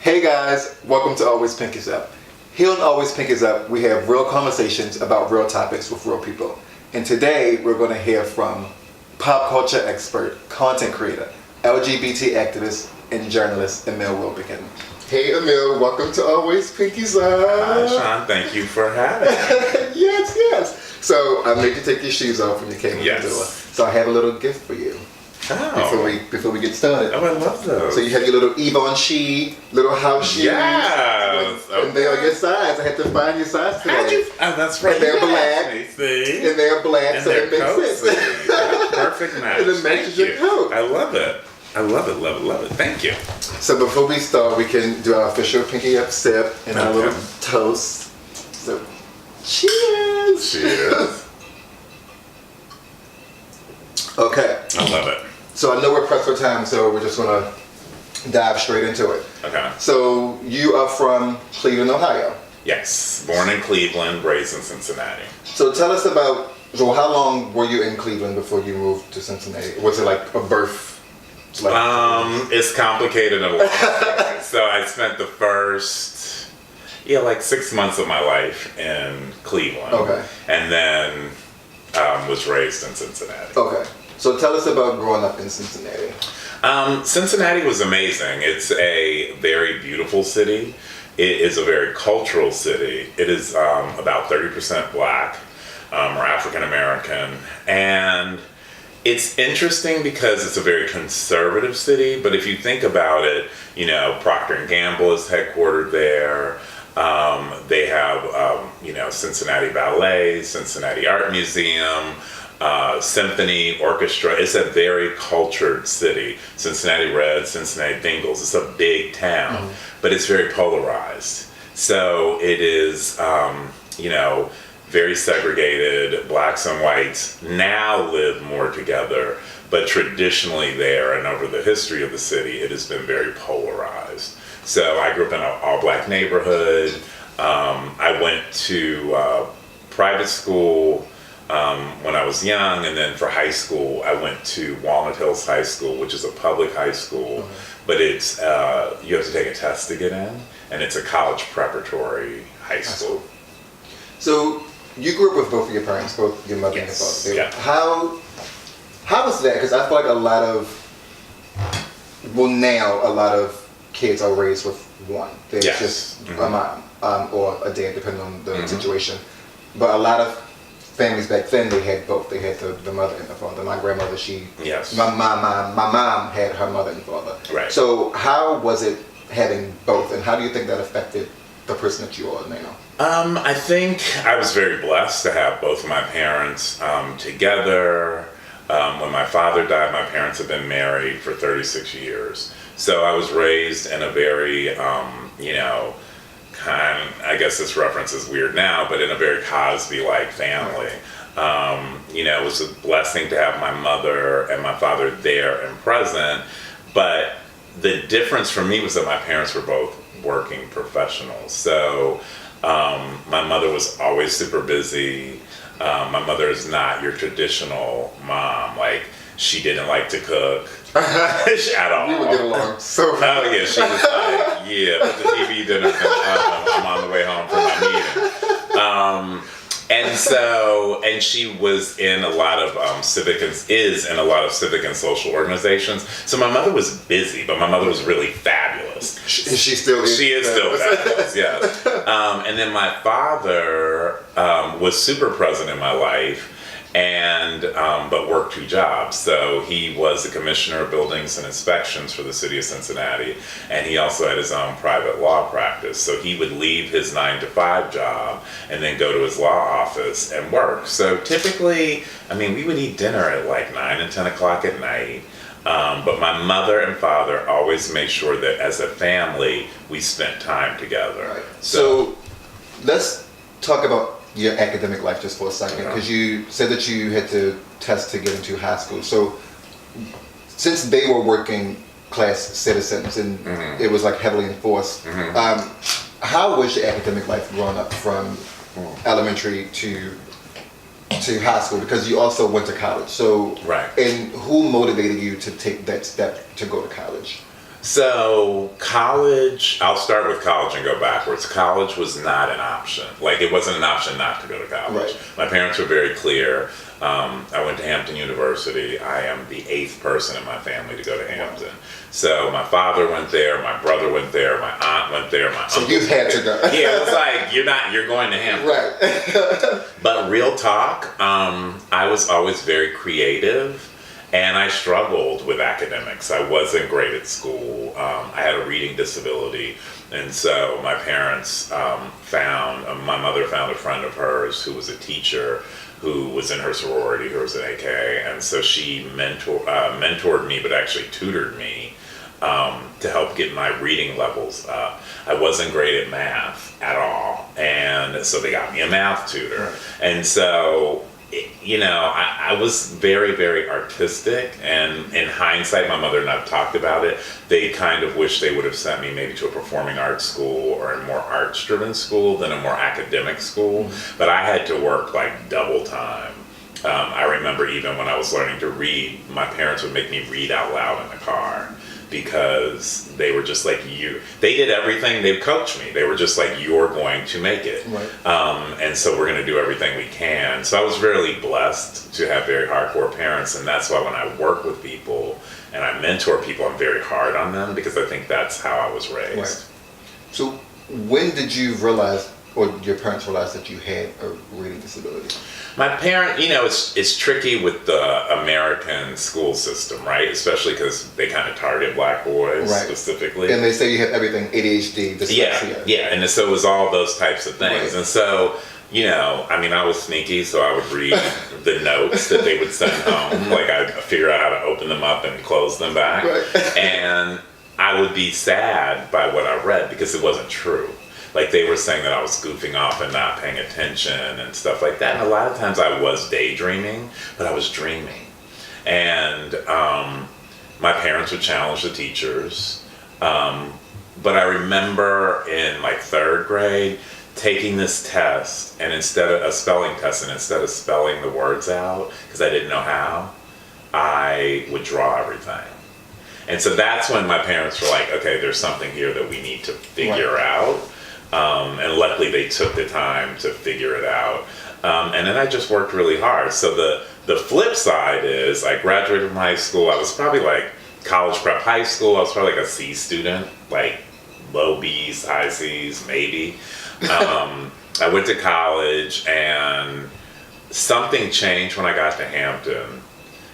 Hey guys, welcome to Always Pink Is Up. Here on Always Pink Is Up, we have real conversations about real topics with real people. And today we're going to hear from pop culture expert, content creator, LGBT activist, and journalist Emil Wilbekin. Hey Emil, welcome to Always Pink Is Up. Hi Sean, thank you for having me. Yes. So I made you take your shoes off when you came in the door. So I have a little gift for you. Oh. Before we get started. Oh, I love those. So you have your little Yvonne little house shoes. Yes. And they're on your size. I had to find your size today. How'd you? Oh, that's right. And they're black. See? And they're black, and so it makes cozy. sense. Yeah, perfect match. And it matches your coat. I love it. I love it. Thank you. So before we start, we can do our official Pinky Up sip and our little toast. So, cheers. Cheers. Okay. I love it. So I know we're pressed for time, so we're just gonna dive straight into it. Okay. So you are from Cleveland, Ohio. Yes. Born in Cleveland, raised in Cincinnati. So tell us about, so how long were you in Cleveland before you moved to Cincinnati? Was it like a birth? It's complicated a lot. So I spent the first, like 6 months of my life in Cleveland. Okay. And then was raised in Cincinnati. Okay. So tell us about growing up in Cincinnati. Cincinnati was amazing. It's a very beautiful city. It is a very cultural city. It is about 30% black or African American. And it's interesting because it's a very conservative city, but if you think about it, Procter & Gamble is headquartered there. They have, Cincinnati Ballet, Cincinnati Art Museum, symphony, orchestra. It's a very cultured city. Cincinnati Reds, Cincinnati Bengals. It's a big town, but it's very polarized. So it is, very segregated. Blacks and whites now live more together, but traditionally there and over the history of the city, it has been very polarized. So I grew up in an all-black neighborhood. I went to private school when I was young, and then for high school, I went to Walnut Hills High School, which is a public high school, but it's you have to take a test to get in, and it's a college preparatory high school. So you grew up with both of your parents, both your mother and your father. Yeah. How was that? Because I feel like a lot of kids are raised with one. There's just a mom or a dad, depending on the situation. But a lot of families back then, they had both. They had the mother and the father. My grandmother, my mom had her mother and father. Right. So how was it having both, and how do you think that affected the person that you are now? I think I was very blessed to have both of my parents together. When my father died, my parents had been married for 36 years. So I was raised in a very, I guess this reference is weird now, but in a very Cosby-like family. It was a blessing to have my mother and my father there and present, but the difference for me was that my parents were both working professionals. So my mother was always super busy. My mother is not your traditional mom. Like, she didn't like to cook at all. We would get along so well. Oh yeah, she was like, put the TV dinner in the oven. I'm on the way home from my meeting. And she was in a lot of is in a lot of civic and social organizations. So my mother was busy, but my mother was really fabulous. She still is. She is still fabulous, yes. And then my father was super present in my life, and but worked 2 jobs. So he was the commissioner of buildings and inspections for the city of Cincinnati, and he also had his own private law practice. So he would leave his 9-to-5 job and then go to his law office and work. So typically, we would eat dinner at like 9 and 10 o'clock at night. But my mother and father always made sure that as a family, we spent time together. Right. So let's talk about your academic life just for a second, because you said that you had to test to get into high school. So since they were working class citizens and it was like heavily enforced, how was your academic life growing up from elementary to high school? Because you also went to college. So, right. And who motivated you to take that step to go to college? So college, I'll start with college and go backwards. College was not an option. Like, it wasn't an option not to go to college. Right. My parents were very clear. I went to Hampton University. I am the 8th person in my family to go to Hampton. So my father went there, my brother went there, my aunt went there, my uncle. So you had to go. Yeah, it was like, you're going to Hampton. Right. But real talk, I was always very creative. And I struggled with academics. I wasn't great at school. I had a reading disability. And so my parents my mother found a friend of hers who was a teacher who was in her sorority, who was an AK. And so she mentored me, but actually tutored me to help get my reading levels up. I wasn't great at math at all. And so they got me a math tutor. Right. And so I was very, very artistic, and in hindsight, my mother and I've talked about it, they kind of wish they would have sent me maybe to a performing arts school or a more arts-driven school than a more academic school, but I had to work like double time. I remember even when I was learning to read, my parents would make me read out loud in the car, because they were just like, they did everything. They'd coach me. They were just like, you're going to make it. Right. And so we're going to do everything we can. So I was really blessed to have very hardcore parents. And that's why when I work with people and I mentor people, I'm very hard on them, because I think that's how I was raised. Right. So when did you realize, or your parents realized, that you had a reading disability? My parent, it's tricky with the American school system, right? Especially because they kind of target black boys specifically. And they say you have everything, ADHD, dyslexia. Yeah, and so it was all those types of things. Right. And so, I was sneaky, so I would read the notes that they would send home. Like, I'd figure out how to open them up and close them back. Right. And I would be sad by what I read, because it wasn't true. Like, they were saying that I was goofing off and not paying attention and stuff like that. And a lot of times I was daydreaming, but I was dreaming. And my parents would challenge the teachers. But I remember in like 3rd grade taking this test, and instead of a spelling test, and instead of spelling the words out, because I didn't know how, I would draw everything. And so that's when my parents were like, okay, there's something here that we need to figure out. And luckily they took the time to figure it out. And then I just worked really hard. So the flip side is, I graduated from high school. I was probably like college prep high school. I was probably like a C student, like low B's, high C's, maybe. I went to college, and something changed when I got to Hampton.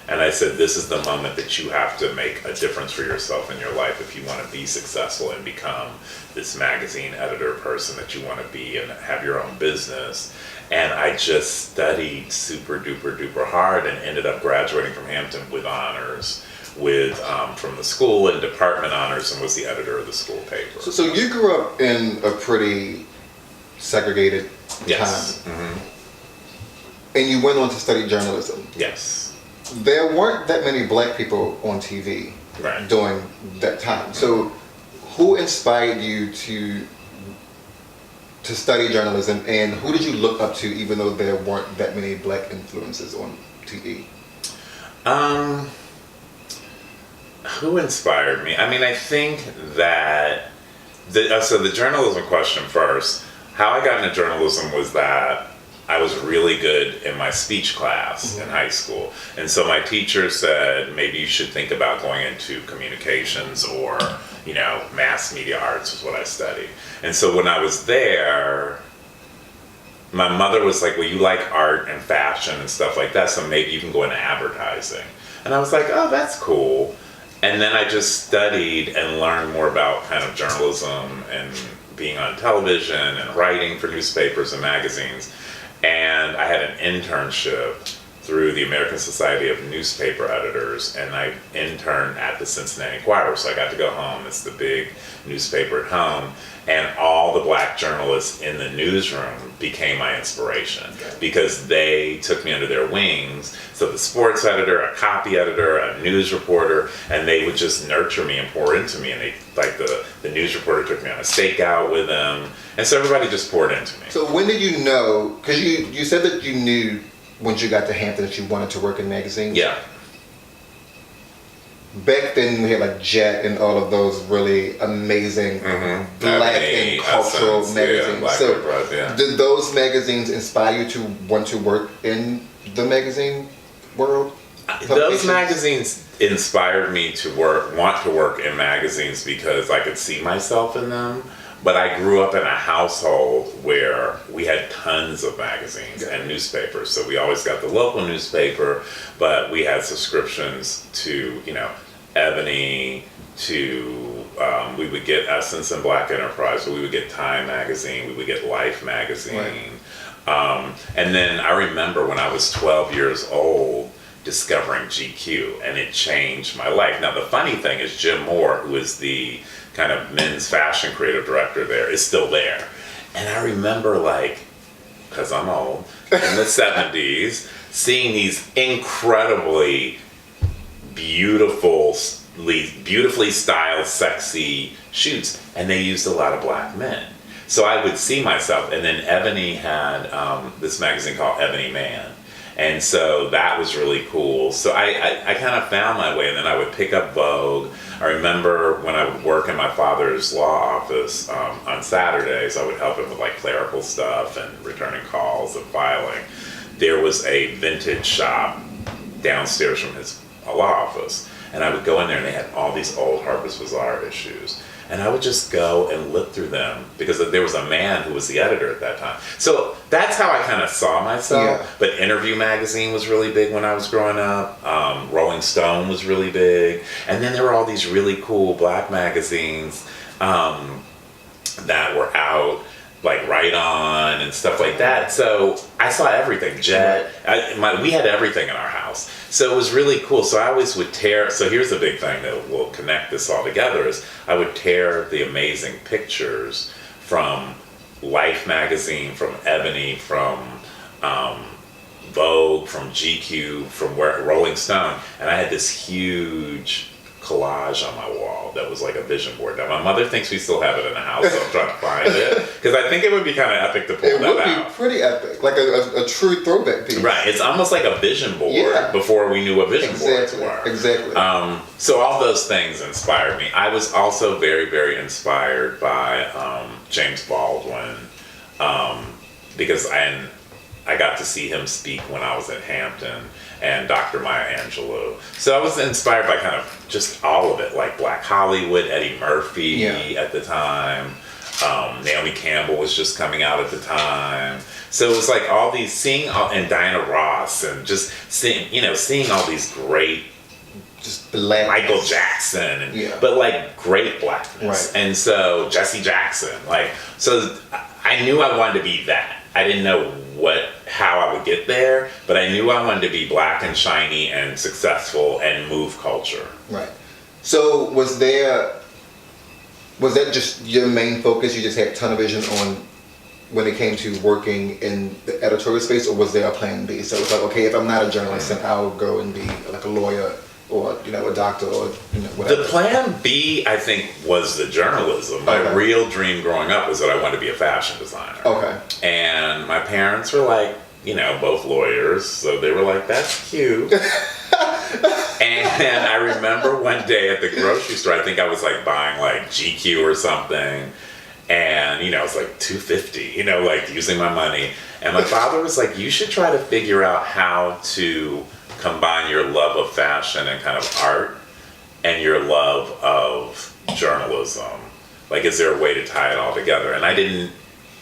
And I said, this is the moment that you have to make a difference for yourself in your life if you want to be successful and become this magazine editor person that you want to be and have your own business. And I just studied super duper duper hard and ended up graduating from Hampton with honors, from the school, and department honors, and was the editor of the school paper. So you grew up in a pretty segregated time. Mm-hmm. And you went on to study journalism. Yes. There weren't that many black people on TV during that time. So who inspired you to study journalism, and who did you look up to, even though there weren't that many black influences on TV? Who inspired me? I mean, I think that so the journalism question first. How I got into journalism was that I was really good in my speech class in high school. And so my teacher said, maybe you should think about going into communications or, mass media arts is what I studied. And so when I was there, my mother was like, well, you like art and fashion and stuff like that, so maybe you can go into advertising. And I was like, oh, that's cool. And then I just studied and learned more about kind of journalism and being on television and writing for newspapers and magazines. And I had an internship through the American Society of Newspaper Editors, and I interned at the Cincinnati Enquirer, so I got to go home. It's the big newspaper at home, and all the black journalists in the newsroom became my inspiration because they took me under their wings. So the sports editor, a copy editor, a news reporter, and they would just nurture me and pour into me, and they, like the news reporter took me on a stakeout with them, and so everybody just poured into me. So when did you know, because you said that you knew once you got to Hampton that you wanted to work in magazines? Yeah. back then we had like Jet and all of those really amazing black and cultural magazines. Black So and Bread, did those magazines inspire you to want to work in the magazine world? Those magazines inspired me to want to work in magazines because I could see myself in them. But I grew up in a household where we had tons of magazines and newspapers. So we always got the local newspaper, but we had subscriptions to, Ebony, to, we would get Essence and Black Enterprise, but we would get Time magazine, we would get Life magazine. Right. And then I remember when I was 12 years old, discovering GQ, and it changed my life. Now the funny thing is Jim Moore, who is the kind of men's fashion creative director there, is still there. And I remember, because I'm old, in the 70s, seeing these incredibly beautifully styled, sexy shoots, and they used a lot of black men. So I would see myself, and then Ebony had this magazine called Ebony Man. And so that was really cool. So I kind of found my way, and then I would pick up Vogue. I remember when I would work in my father's law office on Saturdays, I would help him with clerical stuff and returning calls and filing. There was a vintage shop downstairs from his law office, and I would go in there and they had all these old Harper's Bazaar issues. And I would just go and look through them because there was a man who was the editor at that time. So that's how I kind of saw myself. Yeah. But Interview magazine was really big when I was growing up. Rolling Stone was really big. And then there were all these really cool black magazines that were out, like Right On and stuff like that. So I saw everything. Jet. We had everything in our house. So it was really cool. So I always would tear. So here's the big thing that will connect this all together is I would tear the amazing pictures from Life magazine, from Ebony, from Vogue, from GQ, from Rolling Stone. And I had this huge collage on my wall that was like a vision board. Now my mother thinks we still have it in the house, so I'm trying to find it because I think it would be kind of epic to pull that out. It would be pretty epic, like a true throwback piece. Right, it's almost like a vision board before we knew what vision boards were. Exactly. So all those things inspired me. I was also very, very inspired by James Baldwin because I got to see him speak when I was at Hampton, and Dr. Maya Angelou. So I was inspired by kind of just all of it, like Black Hollywood, Eddie Murphy at the time. Naomi Campbell was just coming out at the time. So it was like all these, and Diana Ross, and just seeing all these great, just black, Michael Jackson, but like great blackness. Right. And so Jesse Jackson, so I knew I wanted to be that. I didn't know how I would get there, but I knew I wanted to be black and shiny and successful and move culture. Right. So was that just your main focus? You just had tunnel vision on when it came to working in the editorial space, or was there a plan B? So it was like, okay, if I'm not a journalist, then I'll go and be like a lawyer or a doctor or whatever. The plan B, I think, was the journalism. My real dream growing up was that I wanted to be a fashion designer. Okay. And my parents were like, both lawyers, so they were like, that's cute. And I remember one day at the grocery store, I think I was buying GQ or something, and it was $2.50, using my money. And my father was like, you should try to figure out how to combine your love of fashion and kind of art and your love of journalism. Is there a way to tie it all together? And I didn't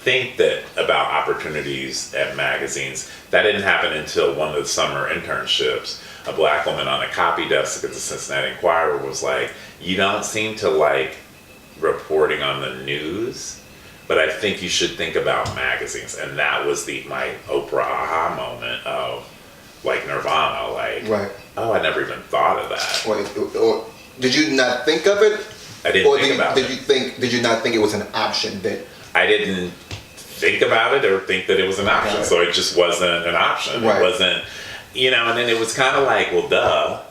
think that about opportunities at magazines. That didn't happen until one of the summer internships. A black woman on a copy desk at the Cincinnati Enquirer was like, you don't seem to like reporting on the news, but I think you should think about magazines. And that was my Oprah aha moment of Nirvana, oh, I never even thought of that. Or did you not think of it? I didn't think about it. Did you not think it was an option that? I didn't think about it or think that it was an option, so it just wasn't an option. Right. It wasn't, and then it was kind of well, duh.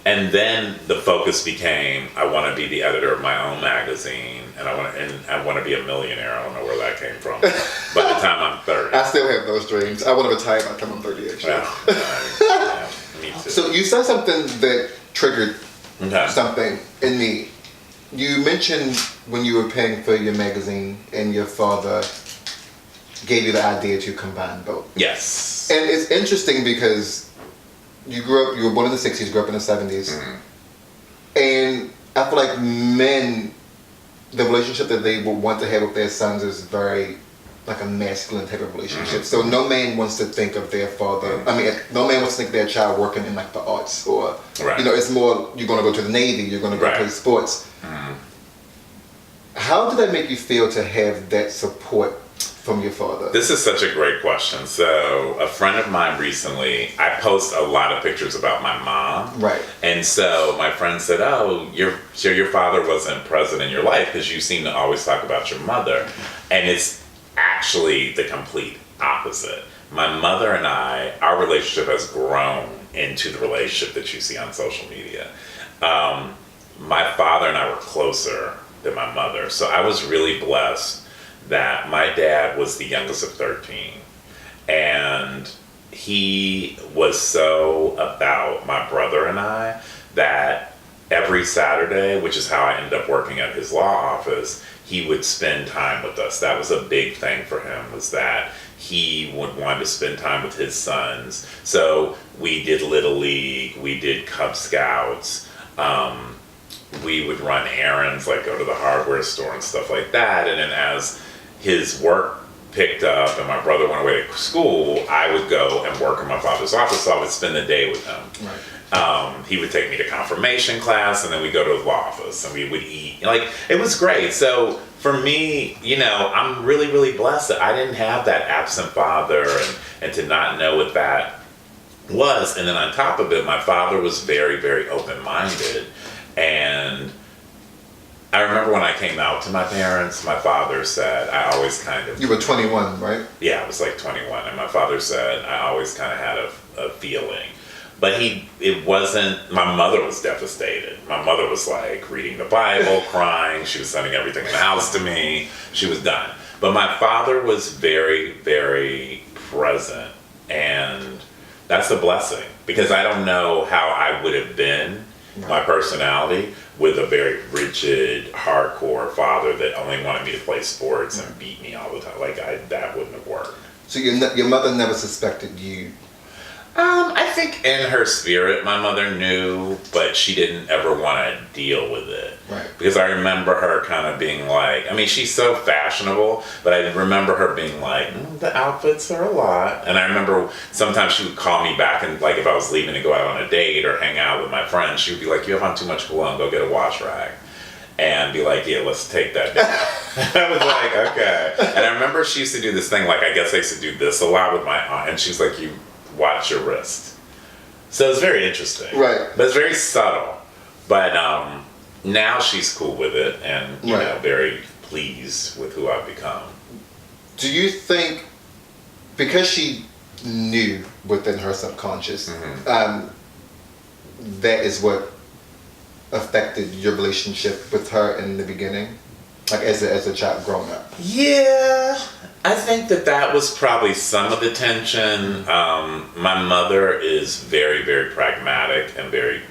And then the focus became, I want to be the editor of my own magazine, and I want to be a millionaire. I don't know where that came from. By the time I'm 30. I still have those dreams. I want to retire by the time I'm 30, actually. Yeah, me too. So you said something that triggered something in me. You mentioned when you were paying for your magazine and your father gave you the idea to combine both. Yes. And it's interesting because you were born in the 60s, grew up in the 70s. And I feel like men, the relationship that they would want to have with their sons is very like a masculine type of relationship. So no man wants to think of their father. I mean, no man wants to think of their child working in like the arts or, it's more, you're going to go to the Navy, you're going to go play sports. How did that make you feel to have that support from your father? This is such a great question. So a friend of mine recently, I post a lot of pictures about my mom. Right. And so my friend said, oh, your father wasn't present in your life because you seem to always talk about your mother. And it's actually the complete opposite. My mother and I, our relationship has grown into the relationship that you see on social media. My father and I were closer than my mother. So I was really blessed that my dad was the youngest of 13. And he was so about my brother and I that every Saturday, which is how I ended up working at his law office, he would spend time with us. That was a big thing for him, was that he would want to spend time with his sons. So we did Little League, we did Cub Scouts, we would run errands, like go to the hardware store and stuff like that. And then as his work picked up and my brother went away to school, I would go and work in my father's office, so I would spend the day with him. Right. He would take me to confirmation class, and then we'd go to his law office, and we would eat. Like, it was great. So for me, I'm really, really blessed that I didn't have that absent father and to not know what that was. And then on top of it, my father was very, very open-minded. And I remember when I came out to my parents, my father said, I always kind of... You were 21, right? Yeah, I was like 21. And my father said, I always kind of had a feeling. But it wasn't... My mother was devastated. My mother was like reading the Bible, crying. She was sending everything in the house to me. She was done. But my father was very, very present. And that's a blessing. Because I don't know how I would have been, my personality, with a very rigid, hardcore father that only wanted me to play sports and beat me all the time. Like, that wouldn't have worked. So your mother never suspected you? I think in her spirit, my mother knew, but she didn't ever want to deal with it. Right. Because I remember her kind of being like, she's so fashionable, but I remember her being like, the outfits are a lot. And I remember sometimes she would call me back and, like, if I was leaving to go out on a date or hang out with my friends, she would be like, you have on too much cologne, go get a wash rag. And be like, yeah, let's take that down. I was like, okay. And I remember she used to do this thing, like, I guess I used to do this a lot with my aunt, and she's like, you watch your wrist. So it's very interesting. Right. But it's very subtle. But now she's cool with it and, you know, very pleased with who I've become. Do you think, because she knew within her subconscious, that is what affected your relationship with her in the beginning? Like as a child growing up? Yeah. I think that was probably some of the tension. My mother is very, very pragmatic and very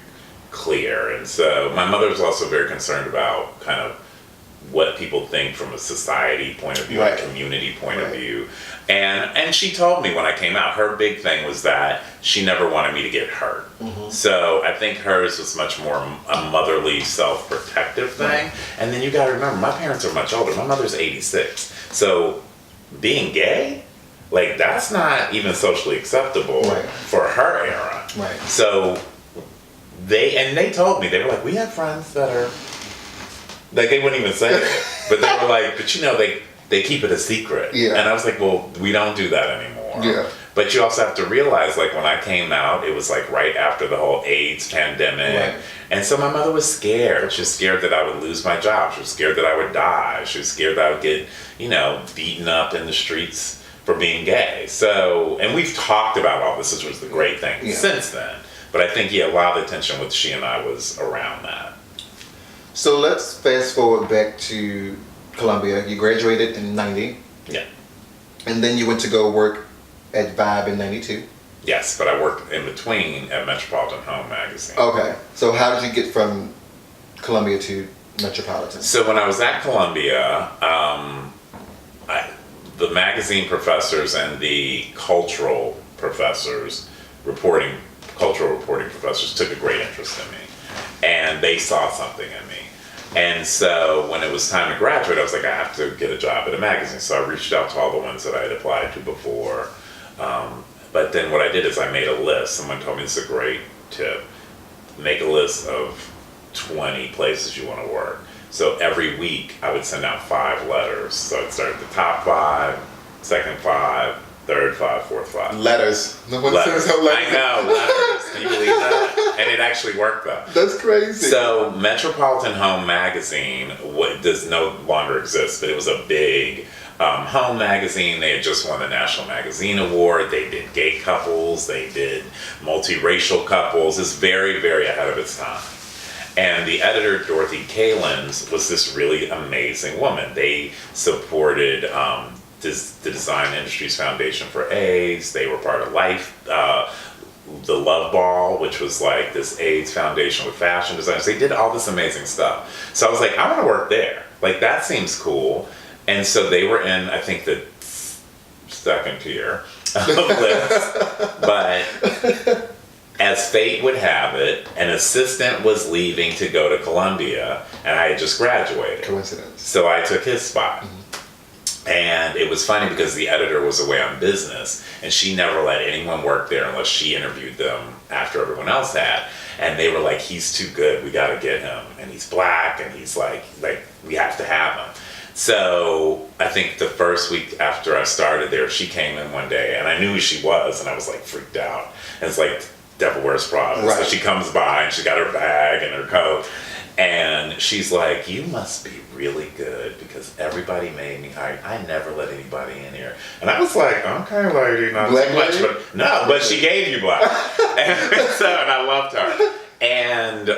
clear. And so my mother is also very concerned about kind of what people think from a society point of view, a community point of view. And she told me when I came out, her big thing was that she never wanted me to get hurt. So I think hers was much more a motherly, self-protective thing. And then you got to remember, my parents are much older. My mother's 86. So being gay, like, that's not even socially acceptable for her era. So they told me, they were like, we have friends that are, like, they wouldn't even say it, but they were like, but they keep it a secret. And I was like, well, we don't do that anymore. But you also have to realize, like, when I came out, it was like right after the whole AIDS pandemic. And so my mother was scared. She was scared that I would lose my job. She was scared that I would die. She was scared that I would get, beaten up in the streets for being gay. So, and we've talked about all this, which was the great thing since then. But I think, a lot of the tension with she and I was around that. So let's fast forward back to Columbia. You graduated in 90. Yeah. And then you went to go work at Vibe in 92. Yes, but I worked in between at Metropolitan Home magazine. Okay. So how did you get from Columbia to Metropolitan? So when I was at Columbia, the magazine professors and the cultural reporting professors took a great interest in me, and they saw something in me. And so when it was time to graduate, I was like, I have to get a job at a magazine. So I reached out to all the ones that I had applied to before. But then what I did is I made a list. Someone told me this is a great tip. Make a list of 20 places you want to work. So every week I would send out 5 letters. So I'd start at the top 5, second 5, third 5, fourth 5. Letters. No one Letters. says no letters. I know, letters. Can you believe that? And it actually worked though. That's crazy. So Metropolitan Home magazine does no longer exist, but it was a big home magazine. They had just won the National Magazine Award. They did gay couples. They did multiracial couples. It's very, very ahead of its time. And the editor, Dorothy Kalins, was this really amazing woman. They supported the Design Industries Foundation for AIDS. They were part of the Love Ball, which was like this AIDS foundation with fashion designers. They did all this amazing stuff. So I was like, I want to work there. Like, that seems cool. And so they were in, I think, the second tier of list. But as fate would have it, an assistant was leaving to go to Columbia, and I had just graduated. Coincidence. So I took his spot. And it was funny because the editor was away on business, and she never let anyone work there unless she interviewed them after everyone else had. And they were like, he's too good, we gotta get him. And he's black, and he's like we have to have him. So I think the first week after I started there, she came in one day, and I knew who she was, and I was like freaked out. And it's like Devil Wears Prada. Right. So she comes by, and she got her bag and her coat. And she's like, you must be really good because everybody made me hire. I never let anybody in here. And I was like, okay, lady, not Black too much. lady? But no, but she gave you black. and I loved her. And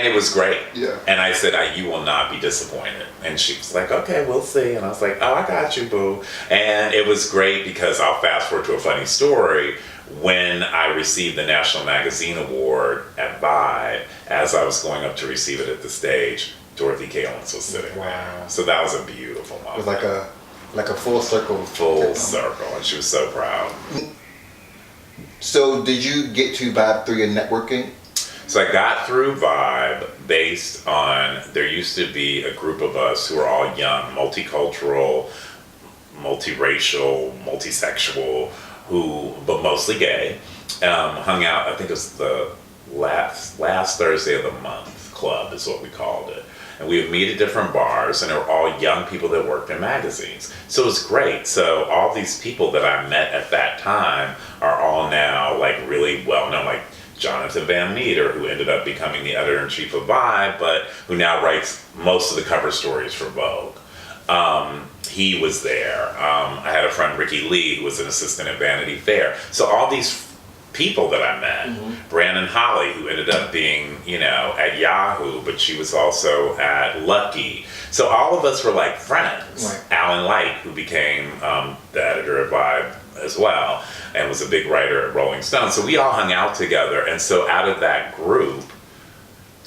it was great. Yeah. And I said, you will not be disappointed. And she was like, okay, we'll see. And I was like, oh, I got you, boo. And it was great because I'll fast forward to a funny story. When I received the National Magazine Award at Vibe, as I was going up to receive it at the stage, Dorothy Kalins was sitting there. So that was a beautiful moment. It was like a full circle. Full circle, and she was so proud. So did you get to Vibe through your networking? So I got through Vibe based on, there used to be a group of us who were all young, multicultural, multiracial, multisexual, but mostly gay, hung out, I think it was the last Thursday of the month club is what we called it. And we would meet at different bars, and they were all young people that worked in magazines. So it was great. So all these people that I met at that time are all now like really well known, like Jonathan Van Meter, who ended up becoming the editor-in-chief of Vibe, but who now writes most of the cover stories for Vogue. He was there. I had a friend, Ricky Lee, who was an assistant at Vanity Fair. So all these people that I met, Brandon Holly, who ended up being, at Yahoo, but she was also at Lucky. So all of us were like friends. Right. Alan Light, who became the editor of Vibe as well, and was a big writer at Rolling Stone. So we all hung out together. And so out of that group,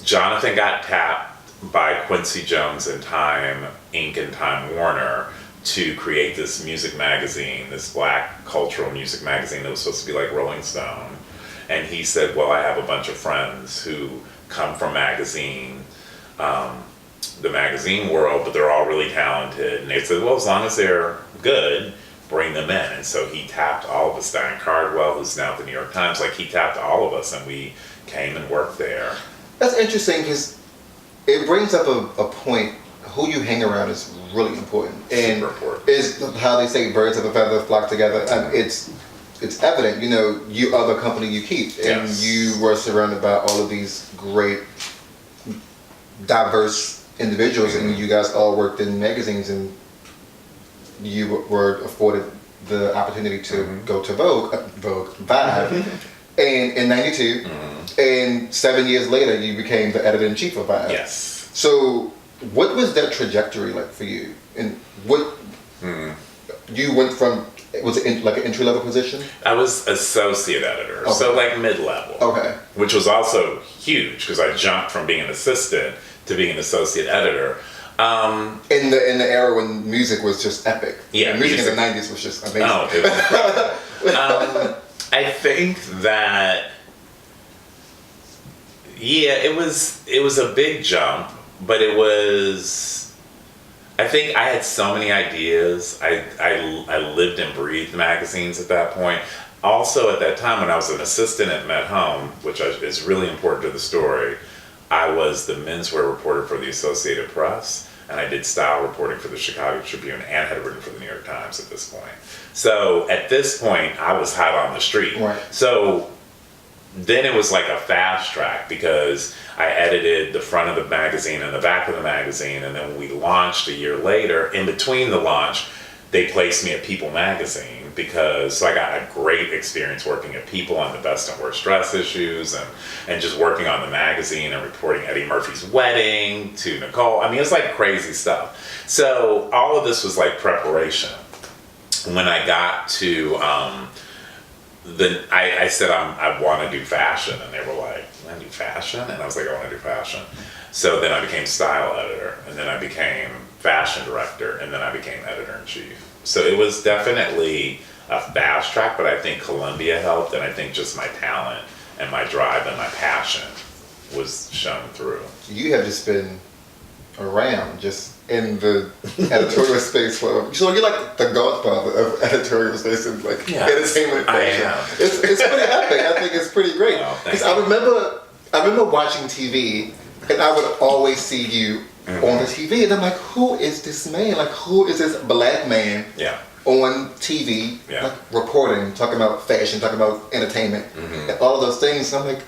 Jonathan got tapped by Quincy Jones and Time Inc. and Time Warner to create this music magazine, this black cultural music magazine that was supposed to be like Rolling Stone. And he said, well, I have a bunch of friends who come from the magazine world, but they're all really talented. And they said, well, as long as they're good, bring them in. And so he tapped all of us. Diane Cardwell, who's now at the New York Times, he tapped all of us, and we came and worked there. That's interesting because it brings up a point. Who you hang around is really important. And super important. Is how they say birds of a feather flock together. And it's evident, you are the company you keep. And Yes. you were surrounded by all of these great, diverse individuals, and you guys all worked in magazines, and you were afforded the opportunity to go to Vibe, and in '92, and 7 years later, you became the editor-in-chief of Vibe. Yes. So, what was that trajectory like for you? And what you went from, was it like an entry level position? I was associate editor, so like mid-level. Okay. Which was also huge because I jumped from being an assistant to being an associate editor. In the era when music was just epic. Yeah, music in the 90s was just amazing. Oh, it was incredible. I think that, yeah, it was a big jump, but it was, I think I had so many ideas. I lived and breathed magazines at that point. Also at that time when I was an assistant at Met Home, which is really important to the story, I was the menswear reporter for the Associated Press, and I did style reporting for the Chicago Tribune and had written for the New York Times at this point. So at this point, I was hot on the street. Right. So then it was like a fast track because I edited the front of the magazine and the back of the magazine, and then when we launched a year later, in between the launch, they placed me at People magazine so I got a great experience working at People on the best and worst dress issues and just working on the magazine and reporting Eddie Murphy's wedding to Nicole. I mean, it was like crazy stuff. So all of this was like preparation. When I got to, I said I want to do fashion, and they were like, "You want to do fashion?" And I was like, "I want to do fashion." So then I became style editor, and then I became fashion director, and then I became editor-in-chief. So it was definitely a fast track, but I think Columbia helped, and I think just my talent and my drive and my passion was shown through. You have just been around, just in the editorial space for, so you're like the Godfather of editorial space and like entertainment culture. I am. It's pretty epic. I think it's pretty great. Oh, Because I remember watching TV, and I would always see you on the TV, and I'm like, who is this man? Like, who is this black man on TV, like, reporting, talking about fashion, talking about entertainment, and all of those things. And I'm like,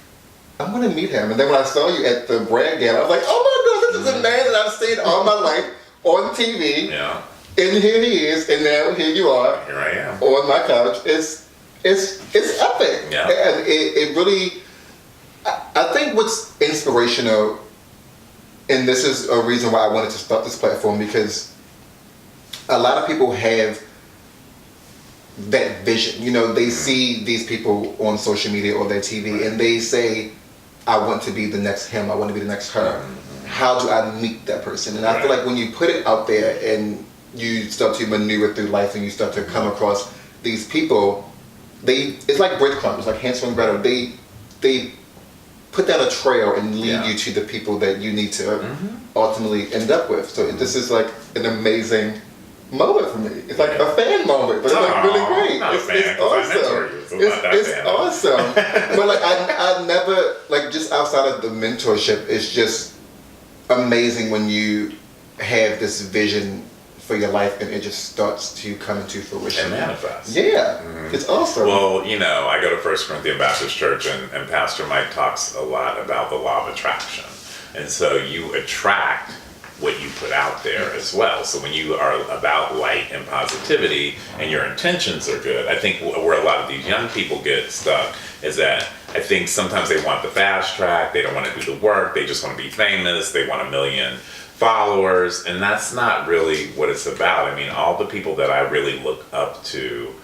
I'm gonna meet him. And then when I saw you at the Brad Gala, I was like, oh my God, this is a man that I've seen all my life on TV. Yeah. And here he is, and now here you are. Here I am. On my couch. It's epic. Yeah. And it really, I think what's inspirational, and this is a reason why I wanted to start this platform, because a lot of people have that vision. You know, they see these people on social media or their TV, and they say, I want to be the next him, I want to be the next her. How do I meet that person? And I feel like when you put it out there and you start to maneuver through life and you start to come across these people, it's like breadcrumbs, like Hansel and Gretel. They put down a trail and lead you to the people that you need to ultimately end up with. So this is like an amazing moment for me. It's like a fan moment, but it's like really great. It's awesome. It's awesome. But like I never, like, just outside of the mentorship, it's just amazing when you have this vision for your life and it just starts to come into fruition. And manifest. Yeah, it's awesome. Well, you know, I go to First Corinthian Baptist Church, and Pastor Mike talks a lot about the law of attraction. And so you attract what you put out there as well. So when you are about light and positivity and your intentions are good, I think where a lot of these young people get stuck is that I think sometimes they want the fast track, they don't want to do the work, they just want to be famous, they want 1 million followers, and that's not really what it's about. I mean, all the people that I really look up to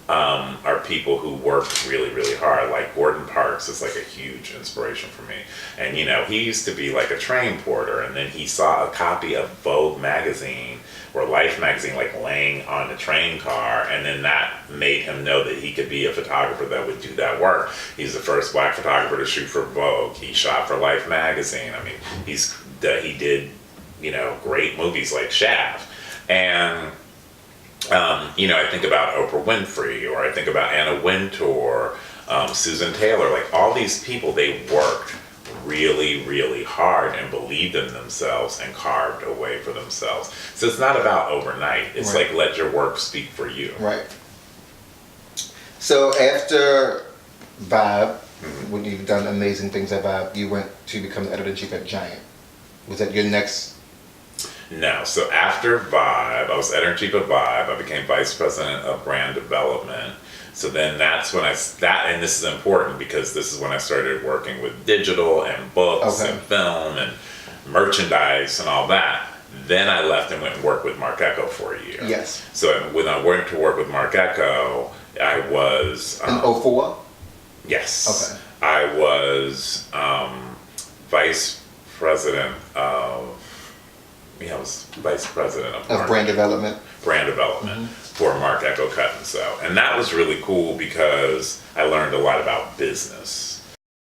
are people who work really, really hard. Like Gordon Parks is like a huge inspiration for me. And you know, he used to be like a train porter, and then he saw a copy of Vogue magazine or Life magazine like laying on the train car, and then that made him know that he could be a photographer that would do that work. He's the first black photographer to shoot for Vogue. He shot for Life magazine. I mean, he did, you know, great movies like Shaft. And you know, I think about Oprah Winfrey, or I think about Anna Wintour, Susan Taylor, like all these people, they worked really, really hard and believed in themselves and carved a way for themselves. So it's not about overnight. It's like, let your work speak for you. Right. So after Vibe, when you've done amazing things at Vibe, you went to become the editor-in-chief at Giant. Was that your next? No. So after Vibe, I was editor-in-chief of Vibe. I became vice president of brand development. So then that's when and this is important because this is when I started working with digital and books and film and merchandise and all that. Then I left and went and worked with Mark Echo for a year. Yes. So when I went to work with Mark Echo, I was... In 04? Yes. Okay. I was vice president of... Yeah, I was vice president of brand development. Brand development for Mark Echo Cut and Sew. And that was really cool because I learned a lot about business.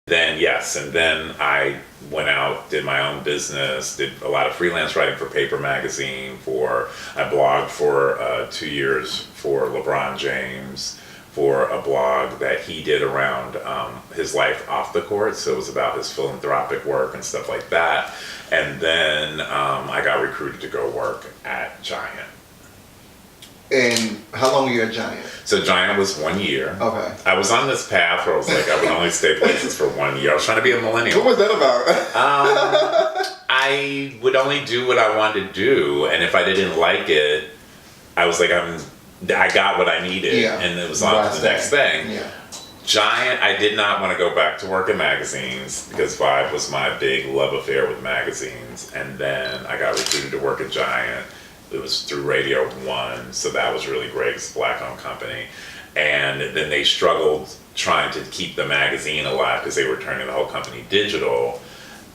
Then I went out, did my own business, did a lot of freelance writing for Paper Magazine, I blogged for 2 years for LeBron James, for a blog that he did around his life off the court. So it was about his philanthropic work and stuff like that. And then I got recruited to go work at Giant. And how long were you at Giant? So Giant was 1 year. Okay. I was on this path where I was like, I would only stay places for 1 year. I was trying to be a millennial. What was that about? I would only do what I wanted to do, and if I didn't like it, I was like, I got what I needed, and it was on to the next thing. Yeah. Giant, I did not want to go back to work in magazines because Vibe was my big love affair with magazines, and then I got recruited to work at Giant. It was through Radio 1, so that was really great. It's a black-owned company. And then they struggled trying to keep the magazine alive because they were turning the whole company digital.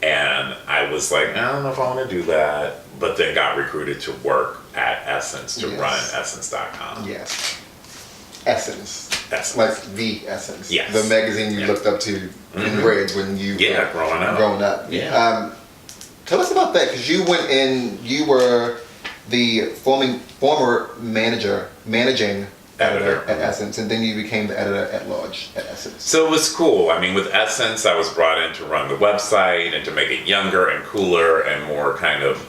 And I was like, I don't know if I want to do that. But then got recruited to work at Essence to run Essence.com. Yes. Essence. Essence. Like the Essence. Yes. The magazine you looked up to in grade when you were growing up. Yeah. Tell us about that, because you went in, you were the former managing editor at Essence, and then you became the editor at large at Essence. So it was cool. I mean, with Essence, I was brought in to run the website and to make it younger and cooler and more kind of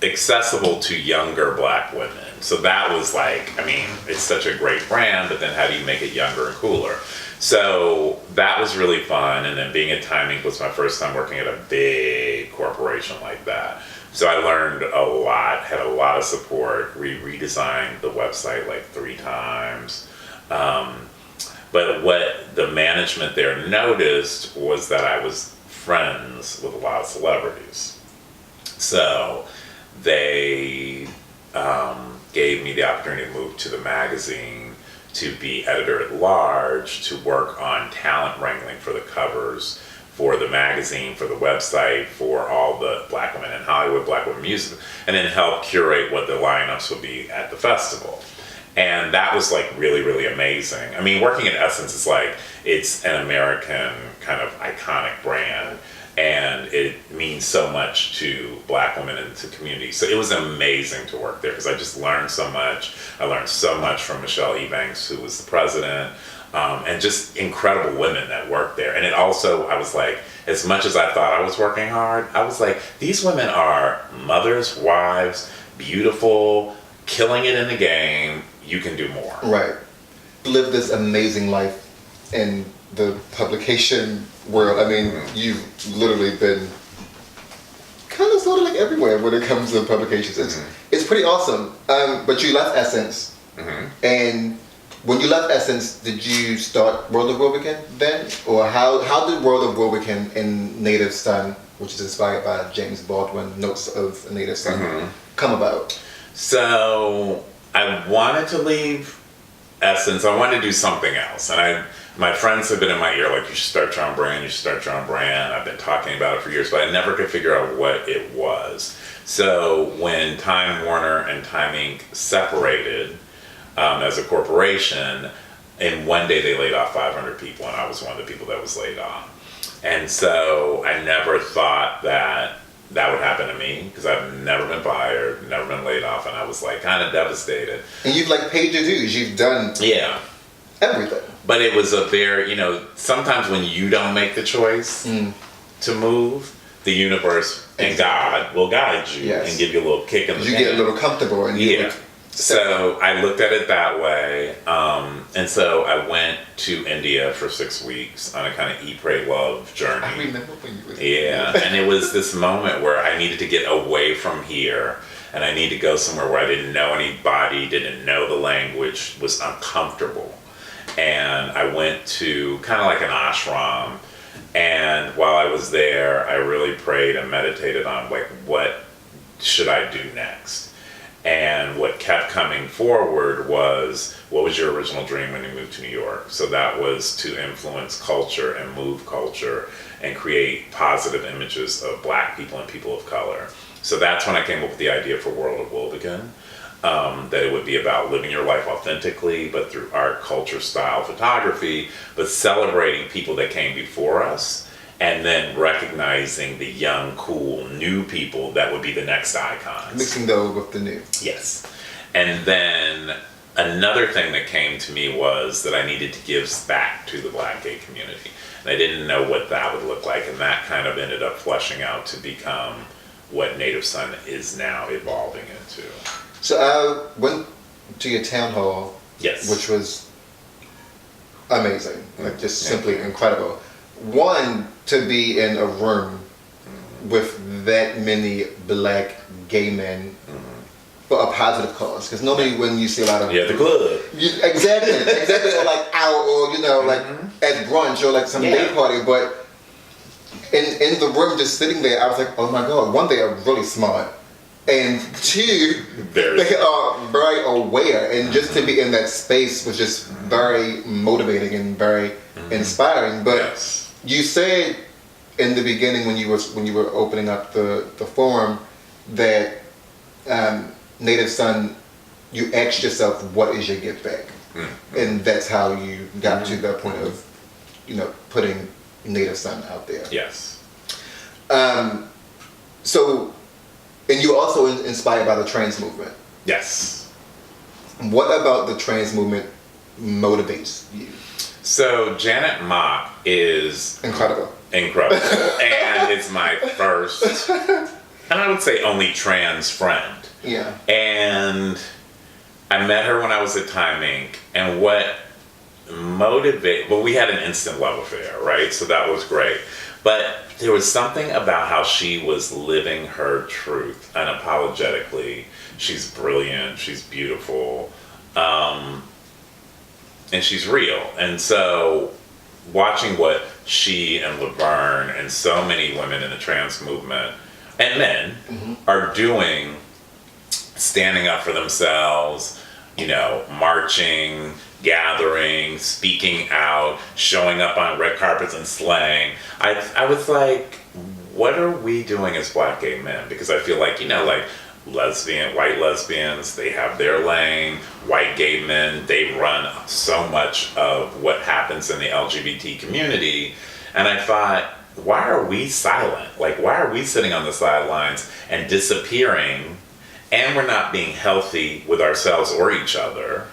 accessible to younger black women. So that was like, I mean, it's such a great brand, but then how do you make it younger and cooler? So that was really fun. And then being at Time Inc. was my first time working at a big corporation like that. So I learned a lot, had a lot of support. We redesigned the website like 3 times. But what the management there noticed was that I was friends with a lot of celebrities. So they gave me the opportunity to move to the magazine, to be editor at large, to work on talent wrangling for the covers, for the magazine, for the website, for all the Black women in Hollywood, Black women music, and then help curate what the lineups would be at the festival. And that was like really, really amazing. I mean, working at Essence is like, it's an American kind of iconic brand, and it means so much to Black women and to community. So it was amazing to work there because I just learned so much. I learned so much from Michelle Ebanks, who was the president, and just incredible women that worked there. And it also, I was like, as much as I thought I was working hard, I was like, these women are mothers, wives, beautiful, killing it in the game. You can do more. Right. Live this amazing life in the publication world. I mean, you've literally been kind of sort of like everywhere when it comes to publications. It's pretty awesome. But you left Essence, and when you left Essence, did you start World of Wilbekin then? Or how did World of Wilbekin and Native Son, which is inspired by James Baldwin, Notes of a Native Son, come about? So I wanted to leave Essence. I wanted to do something else. And my friends have been in my ear like, you should start your own brand, you should start your own brand. I've been talking about it for years, but I never could figure out what it was. So when Time Warner and Time Inc. separated as a corporation, and one day they laid off 500 people, and I was one of the people that was laid off. And so I never thought that would happen to me, because I've never been fired, never been laid off, and I was like kind of devastated. And you've like paid your dues, you've done everything. But it was a very, sometimes when you don't make the choice to move, the universe and God will guide you and give you a little kick in the You get a little comfortable. And So I looked at it that way. And so I went to India for 6 weeks on a kind of eat, pray, love journey. I remember when you were and it was this moment where I needed to get away from here, and I needed to go somewhere where I didn't know anybody, didn't know the language, was uncomfortable. And I went to kind of like an ashram, and while I was there, I really prayed and meditated on like what should I do next? And what kept coming forward was, what was your original dream when you moved to New York? So that was to influence culture and move culture and create positive images of Black people and people of color. So that's when I came up with the idea for World of Wilbekin, that it would be about living your life authentically, but through art, culture, style, photography, but celebrating people that came before us, and then recognizing the young, cool, new people that would be the next icons. Mixing the old with the new. Yes. And then another thing that came to me was that I needed to give back to the Black gay community. And I didn't know what that would look like, and that kind of ended up fleshing out to become what Native Son is now evolving into. So I went to your town hall, Yes. which was amazing, like just simply incredible. One, to be in a room with that many Black gay men for a positive cause, because normally when you see a lot of Yeah, the club. exactly, or like out, or you know, like at brunch or like some day party, but in the room just sitting there, I was like, oh my god, one, they are really smart, and two, they are very aware, and just to be in that space was just very motivating and very inspiring. But you said in the beginning when you were opening up the forum that Native Son, you asked yourself, what is your give back? And that's how you got to the point of, you know, putting Native Son out there. Yes. So, and you also inspired by the trans movement. Yes. What about the trans movement motivates you? So Janet Mock is Incredible. And it's my first, and I would say only trans friend. Yeah. And I met her when I was at Time Inc. And what well, we had an instant love affair, right? So that was great. But there was something about how she was living her truth unapologetically. She's brilliant, she's beautiful, and she's real. And so watching what she and Laverne and so many women in the trans movement and men are doing, standing up for themselves, you know, marching, gathering, speaking out, showing up on red carpets and slaying. I was like, what are we doing as Black gay men? Because I feel like, you know, like white lesbians, they have their lane. White gay men, they run so much of what happens in the LGBT community. And I thought, why are we silent? Like, why are we sitting on the sidelines and disappearing, and we're not being healthy with ourselves or each other?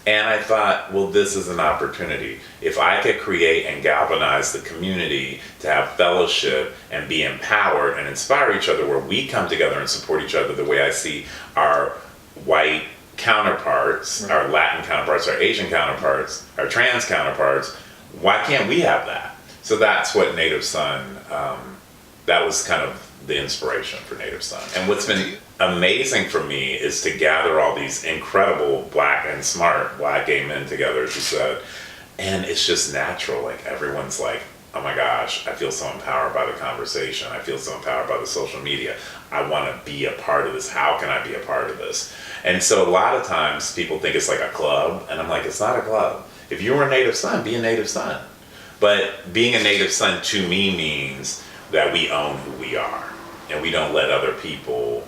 And I thought, well, this is an opportunity. If I could create and galvanize the community to have fellowship and be empowered and inspire each other, where we come together and support each other the way I see our white counterparts, our Latin counterparts, our Asian counterparts, our trans counterparts, why can't we have that? So that's what Native Son, that was kind of the inspiration for Native Son. And what's been amazing for me is to gather all these incredible Black and smart Black gay men together, as you said, and it's just natural. Like, everyone's like, oh my gosh, I feel so empowered by the conversation. I feel so empowered by the social media. I want to be a part of this. How can I be a part of this? And so a lot of times people think it's like a club, and I'm like, it's not a club. If you were a Native Son, be a Native Son. But being a Native Son to me means that we own who we are, and we don't let other people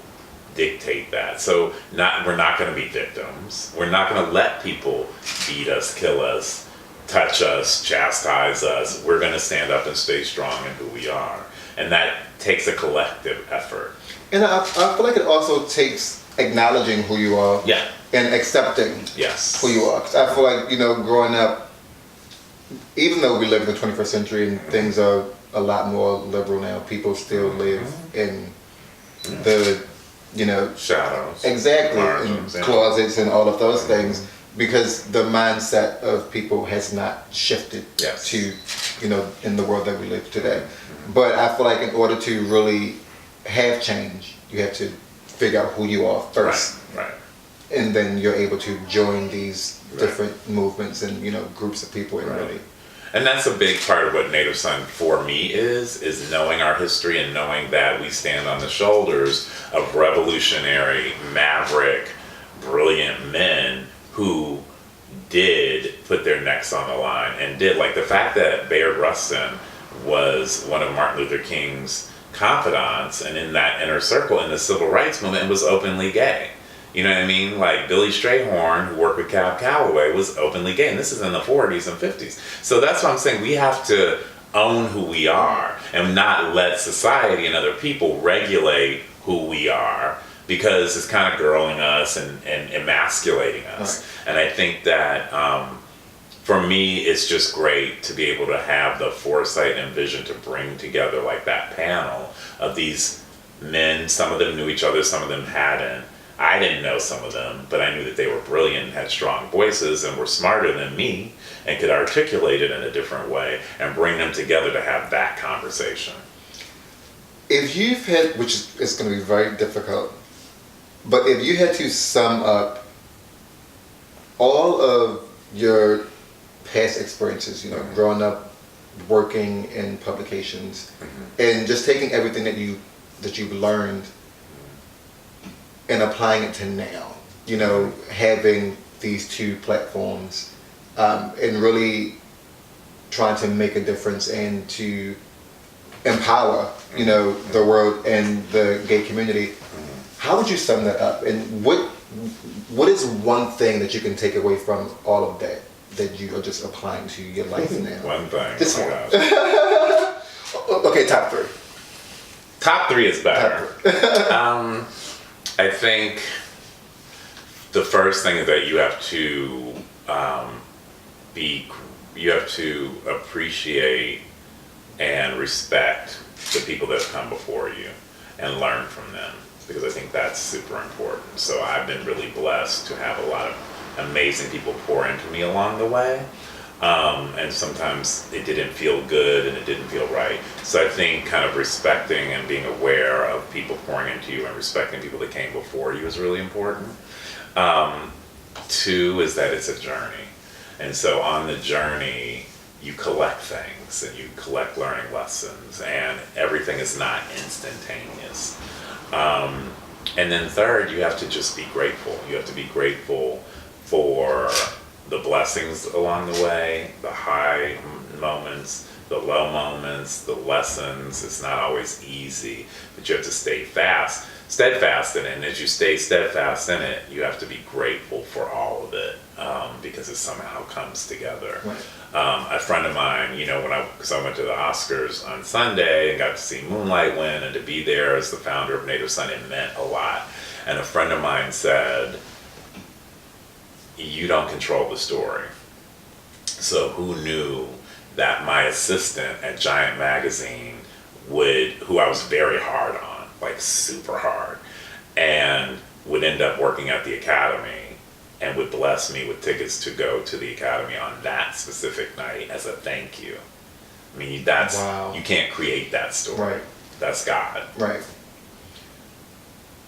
dictate that. So we're not going to be victims. We're not going to let people beat us, kill us, touch us, chastise us. We're going to stand up and stay strong in who we are. And that takes a collective effort. And I feel like it also takes acknowledging who you are. Yeah. And accepting who you are. 'Cause I feel like, you know, growing up, even though we live in the 21st century and things are a lot more liberal now, people still live in the, you know, shadows, exactly, margins, in closets and all of those things, because the mindset of people has not shifted to, you know, in the world that we live today. But I feel like in order to really have change, you have to figure out who you are first, right. And then you're able to join these different movements and, you know, groups of people and really. And that's a big part of what Native Son for me is knowing our history and knowing that we stand on the shoulders of revolutionary, maverick, brilliant men who did put their necks on the line and did, like the fact that Bayard Rustin was one of Martin Luther King's confidants and in that inner circle in the civil rights movement and was openly gay. You know what I mean? Like Billy Strayhorn, who worked with Cab Calloway, was openly gay, and this is in the 40s and 50s. So that's what I'm saying. We have to own who we are and not let society and other people regulate who we are, because it's kind of girling us and emasculating us. Right. And I think that for me, it's just great to be able to have the foresight and vision to bring together like that panel of these men. Some of them knew each other, some of them hadn't. I didn't know some of them, but I knew that they were brilliant and had strong voices and were smarter than me and could articulate it in a different way and bring them together to have that conversation. If you've had, which is going to be very difficult, but if you had to sum up all of your past experiences, you know, growing up, working in publications, and just taking everything that you've learned and applying it to now, you know, having these two platforms, and really trying to make a difference and to empower, you know, the world and the gay community. How would you sum that up? And what is one thing that you can take away from all of that you are just applying to your life now? One thing. Just one. Okay, top 3. Top 3 is better. I think the first thing is that you have to appreciate and respect the people that have come before you and learn from them, because I think that's super important. So I've been really blessed to have a lot of amazing people pour into me along the way. And sometimes it didn't feel good and it didn't feel right. So I think kind of respecting and being aware of people pouring into you and respecting people that came before you is really important. 2 is that it's a journey. And so on the journey, you collect things and you collect learning lessons, and everything is not instantaneous. And then 3rd, you have to just be grateful. You have to be grateful for the blessings along the way, the high moments, the low moments, the lessons. It's not always easy, but you have to stay steadfast in it. And as you stay steadfast in it, you have to be grateful for all of it, because it somehow comes together. Right. A friend of mine, you know, because I went to the Oscars on Sunday and got to see Moonlight win, and to be there as the founder of Native Son, it meant a lot. And a friend of mine said, you don't control the story. So who knew that my assistant at Giant Magazine who I was very hard on, like super hard, and would end up working at the Academy and would bless me with tickets to go to the Academy on that specific night as a thank you. I mean, wow. You can't create that story. Right. That's God. Right.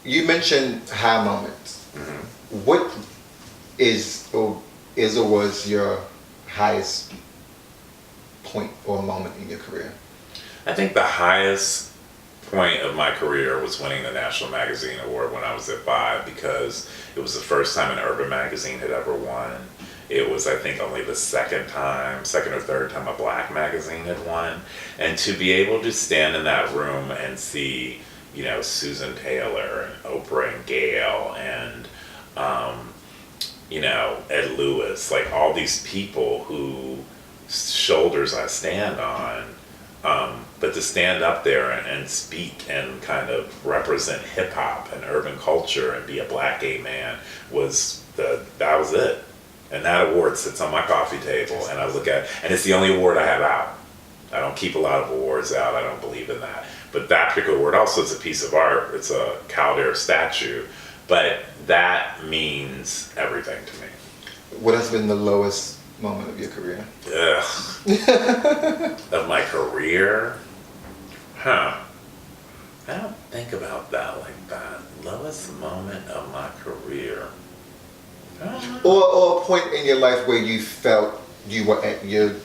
You mentioned high moments. Mm-hmm. What is or was your highest point or moment in your career? I think the highest point of my career was winning the National Magazine Award when I was at 5, because it was the first time an urban magazine had ever won. It was, I think, only the second or third time a black magazine had won. And to be able to stand in that room and see, you know, Susan Taylor and Oprah and Gail and, you know, Ed Lewis, like all these people whose shoulders I stand on, but to stand up there and speak and kind of represent hip hop and urban culture and be a black gay man that was it. And that award sits on my coffee table, and I look at it, and it's the only award I have out. I don't keep a lot of awards out. I don't believe in that. But that particular award also is a piece of art. It's a Calder statue. But that means everything to me. What has been the lowest moment of your career? Of my career? I don't think about that like that. Lowest moment of my career. Or a point in your life where you felt you were at your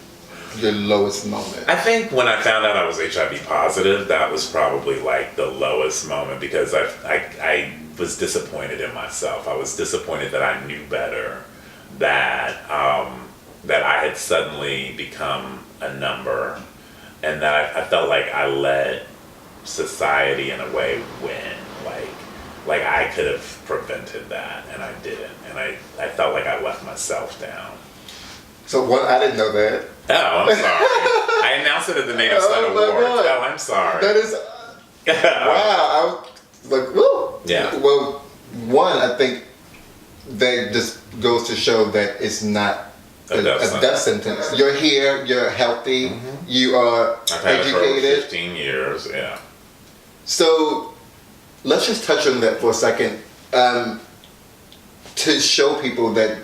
your lowest moment? I think when I found out I was HIV positive, that was probably like the lowest moment because I was disappointed in myself. I was disappointed that I knew better, that I had suddenly become a number, and that I felt like I let society in a way win. Like I could have prevented that, and I didn't. And I felt like I let myself down. So what? I didn't know that. Oh, I'm sorry. I announced it at the Native Son Awards. Oh, I'm sorry. That is wow. I was like, woo. Yeah. Well, one, I think that just goes to show that it's not a death sentence. You're here. You're healthy. Mm-hmm. You are I've had educated. It for 15 years. Yeah. So let's just touch on that for a second, to show people that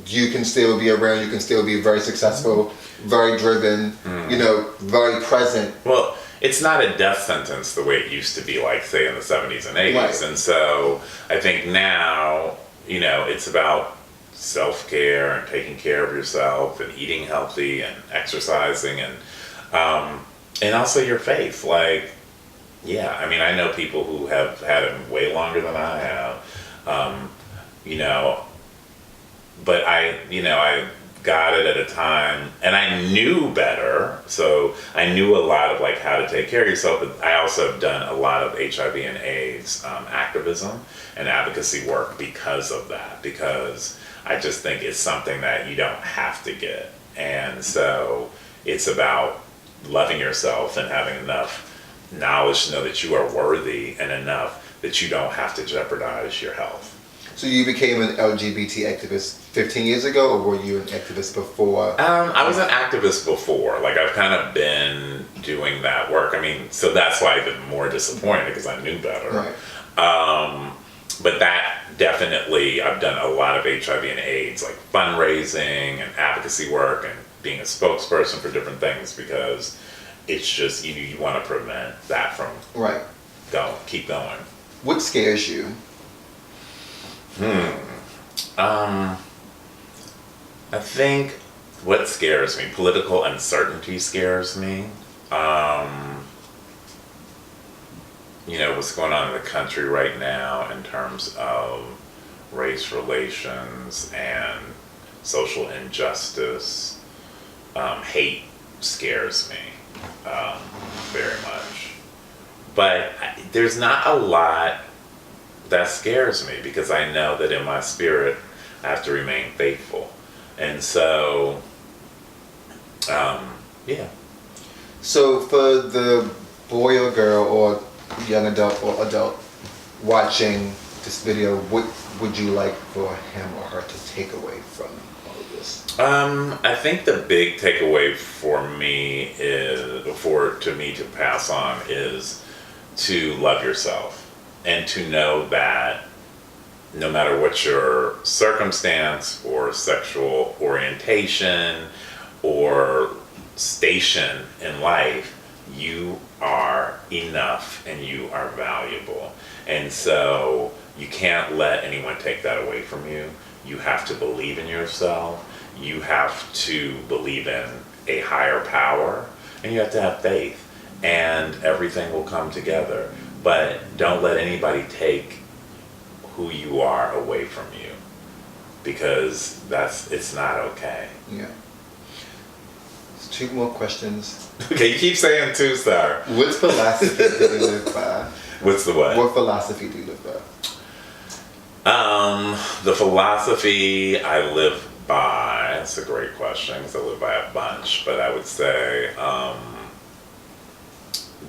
you can still be around, you can still be very successful, very driven, very present. Well, it's not a death sentence the way it used to be, like, say, in the 70s and 80s. Right. And so I think now, it's about self-care and taking care of yourself and eating healthy and exercising and also your faith. Like, yeah, I mean, I know people who have had it way longer than I have, but I got it at a time, and I knew better, so I knew a lot of, like, how to take care of yourself, but I also have done a lot of HIV and AIDS activism and advocacy work because of that, because I just think it's something that you don't have to get, and so it's about loving yourself and having enough knowledge to know that you are worthy and enough that you don't have to jeopardize your health. So you became an LGBT activist 15 years ago, or were you an activist before? I was an activist before. Like, I've kind of been doing that work. I mean, so that's why I've been more disappointed, because I knew better. Right. But that definitely, I've done a lot of HIV and AIDS, like fundraising and advocacy work and being a spokesperson for different things, because it's just, you want to prevent that from keep going. What scares you? I think what scares me, political uncertainty scares me. What's going on in the country right now in terms of race relations and social injustice, hate scares me very much. But there's not a lot that scares me, because I know that in my spirit I have to remain faithful. And so, yeah. So for the boy or girl or young adult or adult watching this video, what would you like for him or her to take away from all of this? I think the big takeaway for me to pass on is to love yourself, and to know that no matter what your circumstance or sexual orientation or station in life, you are enough and you are valuable. And so you can't let anyone take that away from you. You have to believe in yourself. You have to believe in a higher power, and you have to have faith, and everything will come together. But don't let anybody take who you are away from you, because it's not okay. Yeah. Two more questions. Okay, you keep saying 2 star. What philosophy do you live by? What's the what? What philosophy do you live by? The philosophy I live by, that's a great question, because I live by a bunch, but I would say,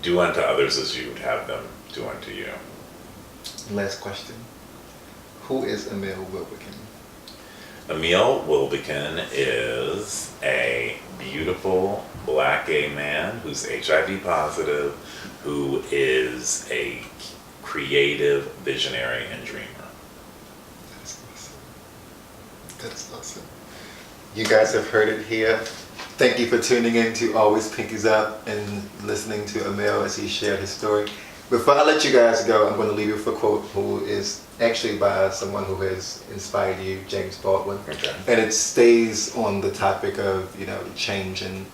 do unto others as you would have them do unto you. Last question. Who is Emil Wilbekin? Emil Wilbekin is a beautiful black gay man who's HIV positive, who is a creative visionary and dreamer. That's awesome. That's awesome. You guys have heard it here. Thank you for tuning in to Always Pinkies Up and listening to Emil as he shared his story. Before I let you guys go, I'm going to leave you with a quote who is actually by someone who has inspired you, James Baldwin. Okay. And it stays on the topic of, you know, change and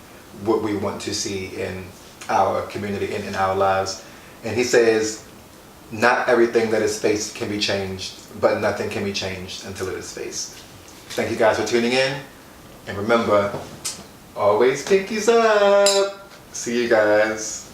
what we want to see in our community and in our lives. And he says, not everything that is faced can be changed, but nothing can be changed until it is faced. Thank you guys for tuning in. And remember, always pinkies up. See you guys.